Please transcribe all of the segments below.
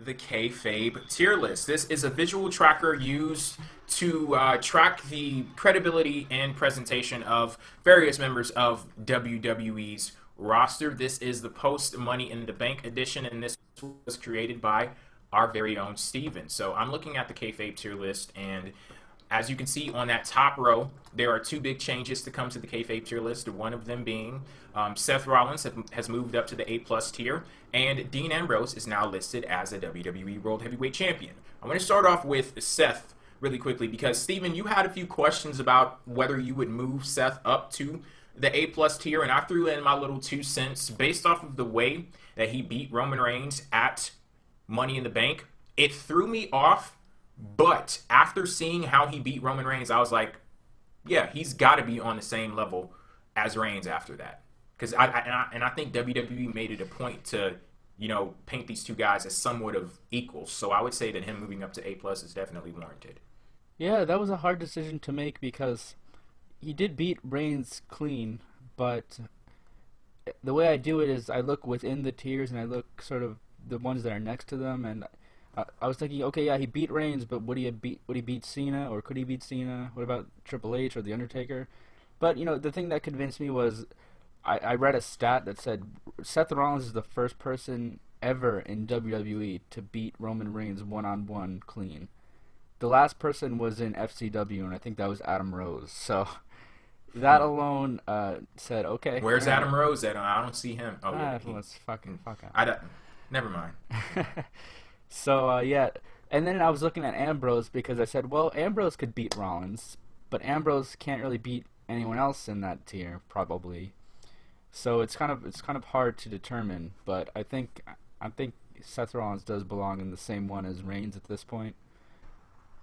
the Kayfabe Tier List. This is a visual tracker used to track the credibility and presentation of various members of WWE's roster. This is the post Money in the Bank edition, and this was created by our very own Steven. So I'm looking at the Kayfabe Tier List, and as you can see on that top row, there are two big changes to come to the Kayfabe Tier List. One of them being Seth Rollins has moved up to the A+ tier, and Dean Ambrose is now listed as a WWE World Heavyweight Champion. I want to start off with Seth really quickly because, Steven, you had a few questions about whether you would move Seth up to the A+ tier, and I threw in my little 2 cents based off of the way that he beat Roman Reigns at Money in the Bank. It threw me off. But after seeing how he beat Roman Reigns, I was like, yeah, he's got to be on the same level as Reigns after that. Because I think WWE made it a point to, paint these two guys as somewhat of equals. So I would say that him moving up to A+ is definitely warranted. Yeah, that was a hard decision to make because he did beat Reigns clean, but the way I do it is I look within the tiers and I look sort of the ones that are next to them, and I was thinking, okay, yeah, he beat Reigns, but would he beat Cena, or could he beat Cena? What about Triple H or The Undertaker? But, the thing that convinced me was I read a stat that said Seth Rollins is the first person ever in WWE to beat Roman Reigns one-on-one clean. The last person was in FCW, and I think that was Adam Rose. So that alone said, okay. Where's Adam Rose at? I don't see him. Oh, yeah. Let's fucking fuck him. Never mind. So, yeah, and then I was looking at Ambrose because I said, well, Ambrose could beat Rollins, but Ambrose can't really beat anyone else in that tier, probably. So it's kind of hard to determine, but I think Seth Rollins does belong in the same one as Reigns at this point,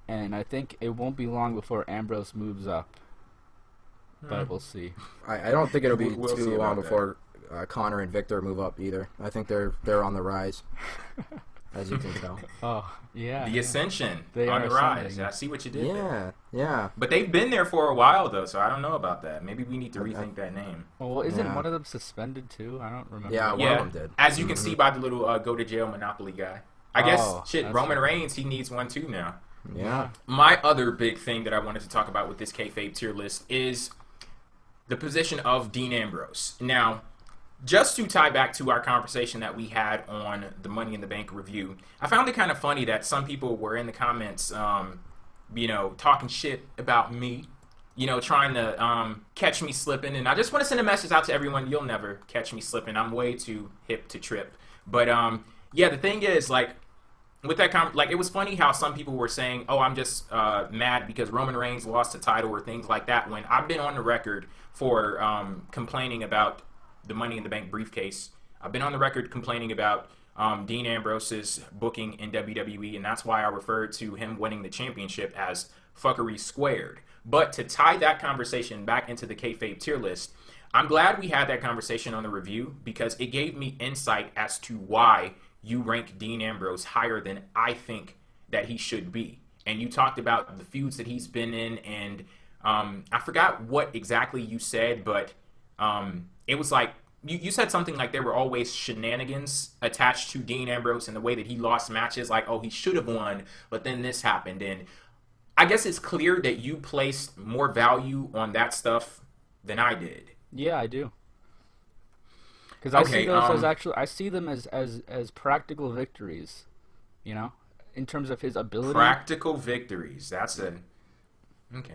and I think it won't be long before Ambrose moves up, but we'll see. I don't think it'll be We'll see too long about before Connor and Victor move up either. I think they're on the rise. As you can tell. Oh, yeah. The Ascension They on are the rise. ascending. I see what you did there. Yeah. But they've been there for a while, though, so I don't know about that. Maybe we need to rethink that name. Well, isn't Yeah. one of them suspended too? I don't remember. Yeah, one Yeah, of them did. as you can see by the little go-to-jail Monopoly guy. I guess, that's Roman right. Reigns, he needs one too now. Yeah. My other big thing that I wanted to talk about with this Kayfabe tier list is the position of Dean Ambrose. Now, just to tie back to our conversation that we had on the Money in the Bank review, I found it kind of funny that some people were in the comments, talking shit about me, trying to catch me slipping. And I just want to send a message out to everyone: you'll never catch me slipping. I'm way too hip to trip. But yeah, the thing is, with that it was funny how some people were saying, "Oh, I'm just mad because Roman Reigns lost the title," or things like that. When I've been on the record for complaining about the Money in the Bank briefcase. I've been on the record complaining about Dean Ambrose's booking in WWE, and that's why I referred to him winning the championship as fuckery squared. But to tie that conversation back into the Kayfabe tier list, I'm glad we had that conversation on the review because it gave me insight as to why you rank Dean Ambrose higher than I think that he should be. And you talked about the feuds that he's been in, and I forgot what exactly you said, but it was like, you said something like there were always shenanigans attached to Dean Ambrose in the way that he lost matches, like, oh, he should have won, but then this happened. And I guess it's clear that you placed more value on that stuff than I did. Yeah, I do. Because I see those I see them as practical victories, in terms of his ability. Practical victories. That's okay.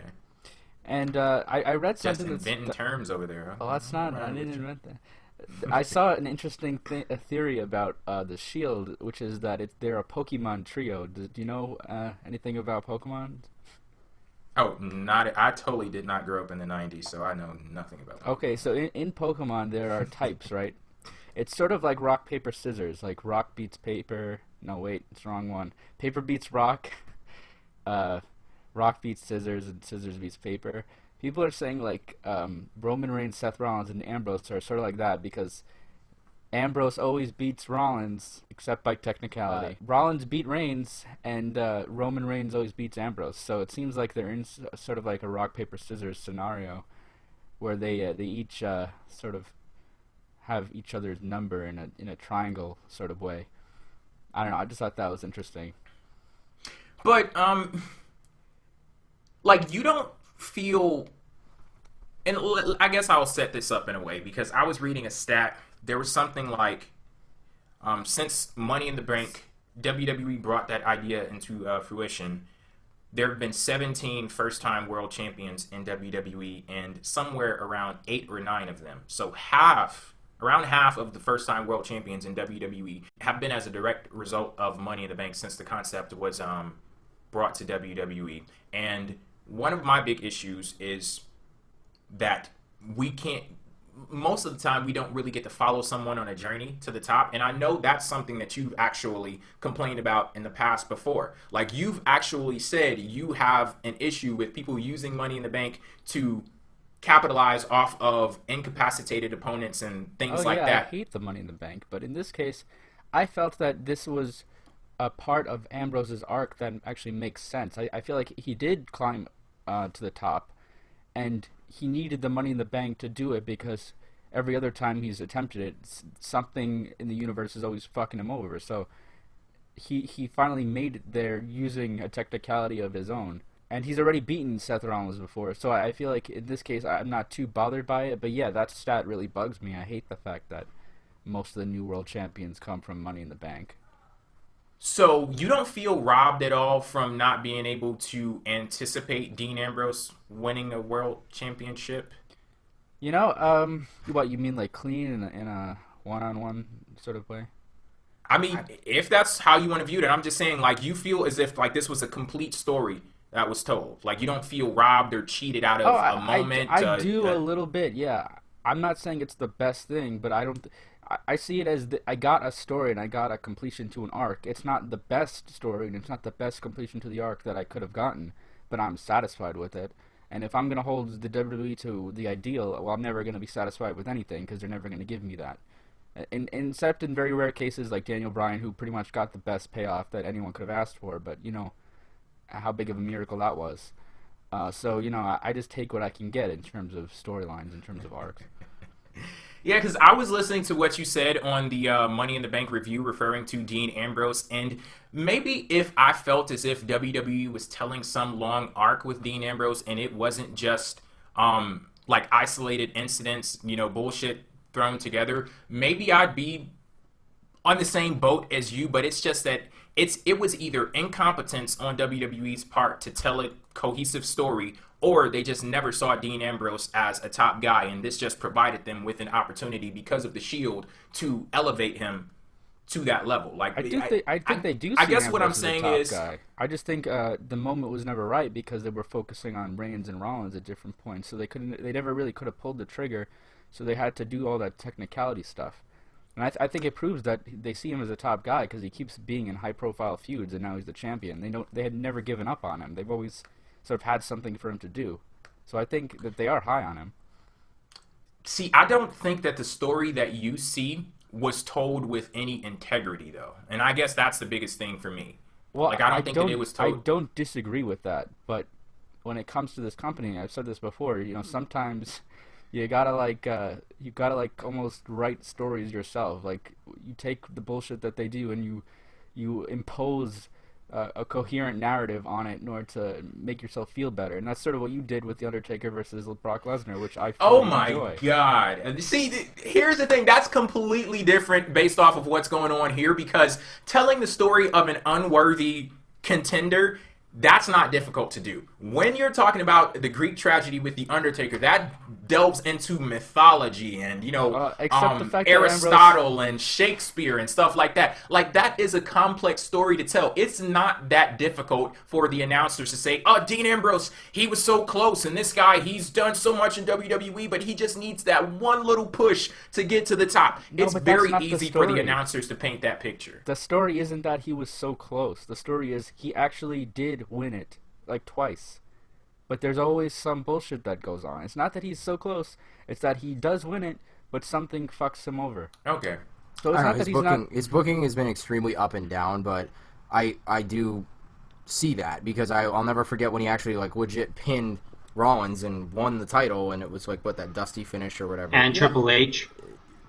And I read Just something inventing terms over there. Huh? Well, that's not. Right, I didn't Richard. invent that. I saw an interesting a theory about the Shield, which is that they're a Pokemon trio. Do you know anything about Pokemon? Oh, I totally did not grow up in the 90s, so I know nothing about that. Okay, so in Pokemon there are types, right? It's sort of like rock, paper, scissors. Like rock beats paper. No, wait, it's the wrong one. Paper beats rock. Rock beats scissors, and scissors beats paper. People are saying Roman Reigns, Seth Rollins, and Ambrose are sort of like that because Ambrose always beats Rollins except by technicality. Rollins beat Reigns, and Roman Reigns always beats Ambrose. So it seems like they're in sort of like a rock, paper, scissors scenario where they each sort of have each other's number in a triangle sort of way. I don't know. I just thought that was interesting. But like you don't feel, and I guess I'll set this up in a way because I was reading a stat. There was something like, since Money in the Bank, WWE brought that idea into fruition. There have been 17 first-time world champions in WWE, and somewhere around 8 or 9 of them. So around half of the first-time world champions in WWE have been as a direct result of Money in the Bank since the concept was brought to WWE. And one of my big issues is that we can't, most of the time we don't really get to follow someone on a journey to the top. And I know that's something that you've actually complained about in the past before. Like you've actually said you have an issue with people using Money in the Bank to capitalize off of incapacitated opponents and things like that. I hate the Money in the Bank, but in this case, I felt that this was a part of Ambrose's arc that actually makes sense. I feel like he did climb to the top, and he needed the Money in the Bank to do it because every other time he's attempted it, something in the universe is always fucking him over. So he finally made it there using a technicality of his own. And he's already beaten Seth Rollins before, so I feel like in this case I'm not too bothered by it. But yeah, that stat really bugs me. I hate the fact that most of the new world champions come from Money in the Bank. So you don't feel robbed at all from not being able to anticipate Dean Ambrose winning a world championship? You know, what you mean, like clean in a one-on-one sort of way? I mean, if that's how you want to view it, I'm just saying, like, you feel as if like this was a complete story that was told. Like you don't feel robbed or cheated out of a moment. I do a little bit, yeah. I'm not saying it's the best thing, but I don't. I see it as I got a story and I got a completion to an arc. It's not the best story and it's not the best completion to the arc that I could have gotten, but I'm satisfied with it. And if I'm going to hold the WWE to the ideal, well, I'm never going to be satisfied with anything because they're never going to give me that. Except in very rare cases like Daniel Bryan, who pretty much got the best payoff that anyone could have asked for, but, you know, how big of a miracle that was. So, you know, I just take what I can get in terms of storylines, in terms of arcs. Yeah, because I was listening to what you said on the Money in the Bank review referring to Dean Ambrose, and maybe if I felt as if WWE was telling some long arc with Dean Ambrose and it wasn't just like isolated incidents, you know, bullshit thrown together, maybe I'd be on the same boat as you, but it's just that it was either incompetence on WWE's part to tell a cohesive story, or they just never saw Dean Ambrose as a top guy, and this just provided them with an opportunity because of the Shield to elevate him to that level. Like I think they do. I see guess Ambrose what I'm as a saying top is, guy. I just think the moment was never right because they were focusing on Reigns and Rollins at different points, so they never really could have pulled the trigger, so they had to do all that technicality stuff. And I think it proves that they see him as a top guy because he keeps being in high-profile feuds, and now he's the champion. They had never given up on him. They've always sort of had something for him to do. So I think that they are high on him. See, I don't think that the story that you see was told with any integrity, though. And I guess that's the biggest thing for me. Well, like, I don't think that it was told. I don't disagree with that, but when it comes to this company, I've said this before, you know, sometimes you gotta almost write stories yourself. Like, you take the bullshit that they do and you impose a coherent narrative on it in order to make yourself feel better, and that's sort of what you did with The Undertaker versus Brock Lesnar, which I enjoy. Oh my God! See, here's the thing. That's completely different based off of what's going on here, because telling the story of an unworthy contender, that's not difficult to do. When you're talking about the Greek tragedy with The Undertaker, that delves into mythology and, you know, except the fact Aristotle and Shakespeare and stuff like that. Like, that is a complex story to tell. It's not that difficult for the announcers to say, oh, Dean Ambrose, he was so close, and this guy, he's done so much in WWE, but he just needs that one little push to get to the top. No, it's but very that's not easy the for the story. announcers to paint that picture. The story isn't that he was so close. The story is he actually did win it, like twice. But there's always some bullshit that goes on. It's not that he's so close. It's that he does win it, but something fucks him over. Okay. So it's not that his booking has been extremely up and down, but I do see that because I'll never forget when he actually like legit pinned Rollins and won the title, and it was like that dusty finish or whatever. And Triple H.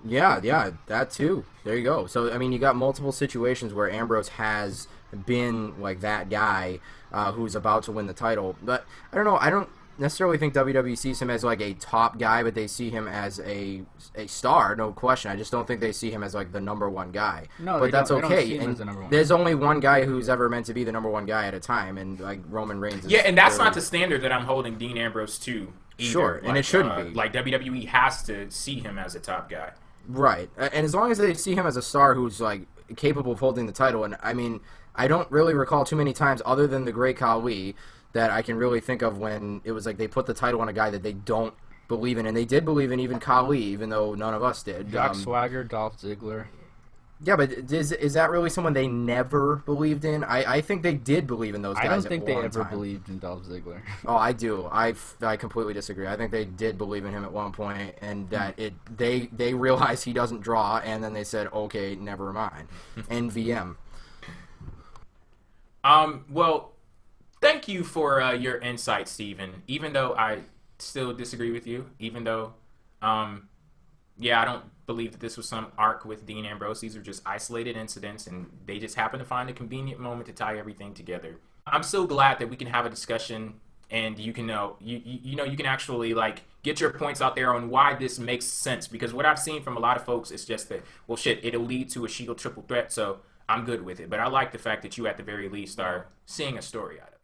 Yeah, that too. There you go. So I mean, you got multiple situations where Ambrose has been like that guy who's about to win the title. But I don't know. I don't necessarily think WWE sees him as like a top guy, but they see him as a star, no question. I just don't think they see him as like the number one guy. No, but that's they don't okay. see him And as the number one. there's only one guy who's ever meant to be the number one guy at a time, and like Roman Reigns. Yeah, and that's not the standard that I'm holding Dean Ambrose to either. Sure, and it shouldn't be. Like WWE has to see him as a top guy. Right, and as long as they see him as a star who's like capable of holding the title, and I mean, I don't really recall too many times other than the Great Khali that I can really think of when it was like they put the title on a guy that they don't believe in, and they did believe in even Khali, even though none of us did. Jack Swagger, Dolph Ziggler. Yeah, but is that really someone they never believed in? I think they did believe in those guys. I don't think at they one ever time. believed in Dolph Ziggler. Oh, I do. I completely disagree. I think they did believe in him at one point, and that they realized he doesn't draw, and then they said, okay, never mind. NVM. Well, thank you for your insight, Steven. Even though I still disagree with you, even though, yeah, I don't believe that this was some arc with Dean Ambrose. These are just isolated incidents, and they just happen to find a convenient moment to tie everything together. I'm so glad that we can have a discussion, and you can you can actually like get your points out there on why this makes sense. Because what I've seen from a lot of folks is just that, well, shit, it'll lead to a Shield triple threat, so I'm good with it. But I like the fact that you, at the very least, are seeing a story out of it.